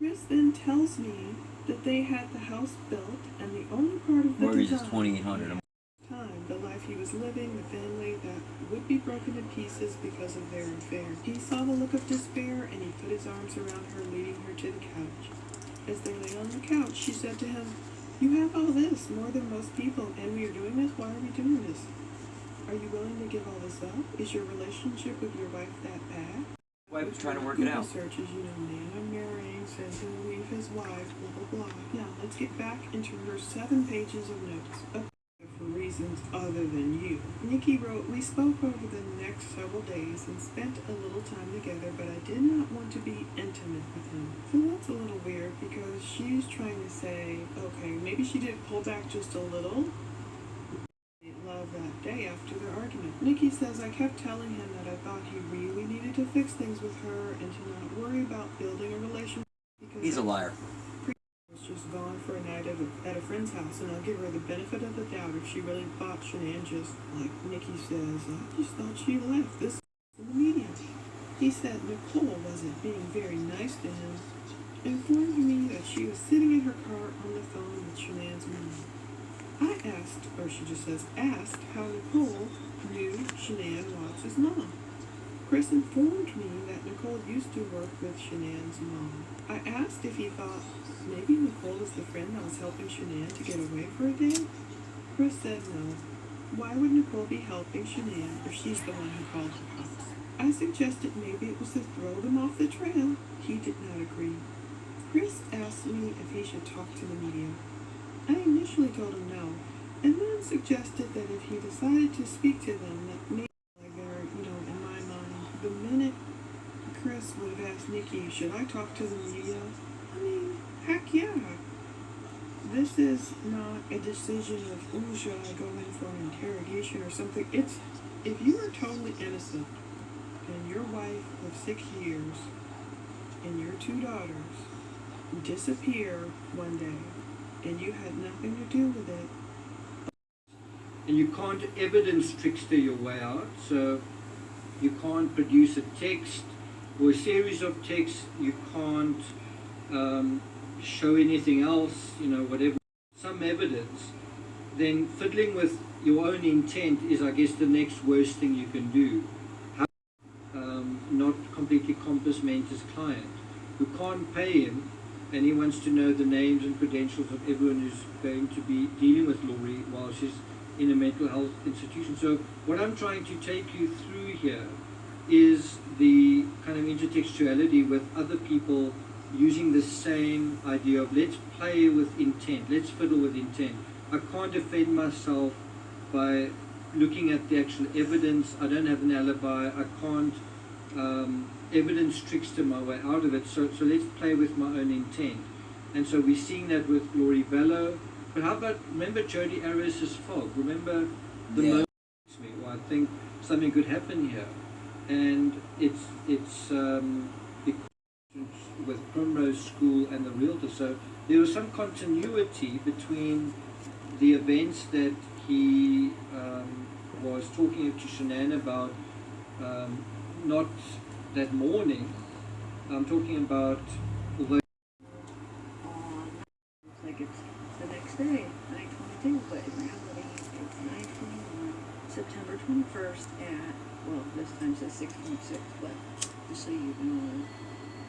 Chris then tells me that they had the house built, and the only part of the mortgage is design $2,800. time, the life he was living, the family that would be broken to pieces because of their affair. He saw the look of despair, and he put his arms around her, leading her to the couch. As they lay on the couch, she said to him, "You have all this, more than most people, and we are doing this. Why are we doing this? Are you willing to give all this up? Is your relationship with your wife that bad?" Wife was trying to work it out. Searches, Nana marrying, says he'll leave his wife, blah, blah, blah. Now, let's get back into her 7 pages of notes. For reasons other than you. Nikki wrote, "We spoke over the next several days and spent a little time together, but I did not want to be intimate with him." So that's a little weird because she's trying to say, okay, maybe she did pull back just a little. Love that day after their argument. Nikki says, "I kept telling him that I thought he really needed to fix things with her and to not worry about building a relationship." He's a liar. Was just gone for a night at a friend's house, and I'll give her the benefit of the doubt if she really thought Shanann just, like Nikki says, "I just thought she left this in the media." He said Nicole wasn't being very nice to him, informed me that she was sitting in her car on the phone with Shanann's mom. I asked, or she just says asked, how Nicole knew Shanann was his mom. Chris informed me that Nicole used to work with Shanann's mom. I asked if he thought maybe Nicole was the friend that was helping Shanann to get away for a day. Chris said no. Why would Nicole be helping Shanann if she's the one who called the cops? I suggested maybe it was to throw them off the trail. He did not agree. Chris asked me if he should talk to the media. I initially told him no, and then suggested that if he decided to speak to them, that maybe in my mind, the minute Chris would have asked Nikki, "Should I talk to the media?" I mean, heck yeah. This is not a decision of, "Oh, should I go in for an interrogation or something?" It's, if you are totally innocent, and your wife of 6 years, and your 2 daughters disappear one day, and you had nothing to do with it. And you can't evidence trickster your way out, so you can't produce a text or a series of texts, you can't show anything else, whatever, some evidence, then fiddling with your own intent is, I guess, the next worst thing you can do. How, not completely compass Mentor's client, who can't pay him, and he wants to know the names and credentials of everyone who's going to be dealing with Lori while she's in a mental health institution. So what I'm trying to take you through here is the kind of intertextuality with other people using the same idea of let's play with intent, let's fiddle with intent. I can't defend myself by looking at the actual evidence. I don't have an alibi. I can't evidence trickster my way out of it. So let's play with my own intent. And so we're seeing that with Lori Vallow. But how about, remember Jodi Arias's fog? Remember the moment where I think something could happen here. And it's with Primrose School and the realtor. So there was some continuity between the events that he was talking to Shanann about, not that morning. I'm talking about, although like it's the next day, 9:22, but in reality it's 9:21, September 21st at, well, this time says 6:6, but just so you know,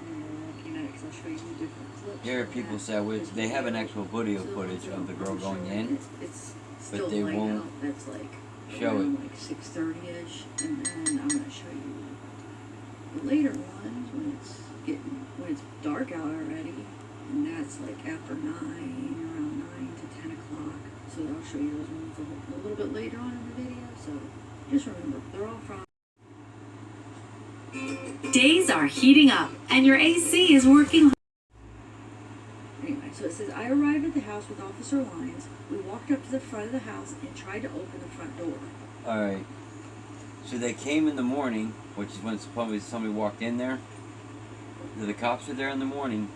when you're looking at it, because I'll show you different clips. There are people say they have an actual video footage of the girl going in, it's but still they light won't out. That's like show around it. like 6:30ish, and then I'm gonna show you the later ones when it's dark out already, and that's like after 9, around 9 to 10 o'clock. So I'll show you those ones a little bit later on in the video. So just remember, they're all from. Days are heating up, and your AC is working. Anyway, so it says, I arrived at the house with Officer Lyons. We walked up to the front of the house and tried to open the front door. Alright. So they came in the morning, which is when probably somebody walked in there. The cops are there in the morning.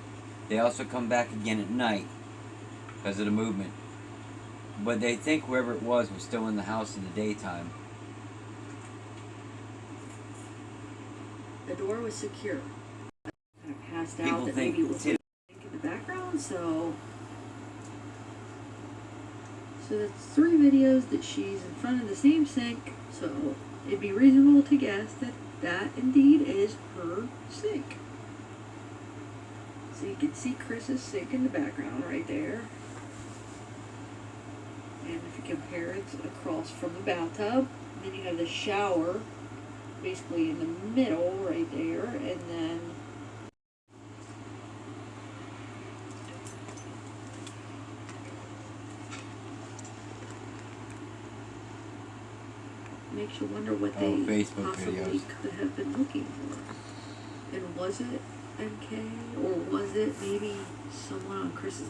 They also come back again at night because of the movement. But they think whoever it was still in the house in the daytime. The door was secure. I passed People out that think maybe it was too. So that's 3 videos that she's in front of the same sink. So it'd be reasonable to guess that that indeed is her sink. So you can see Chris's sink in the background right there. And if you compare it across from the bathtub, then you have the shower basically in the middle right there, and then makes you wonder what they Facebook possibly videos. could have been looking for. And was it MK, or was it maybe someone on Chris's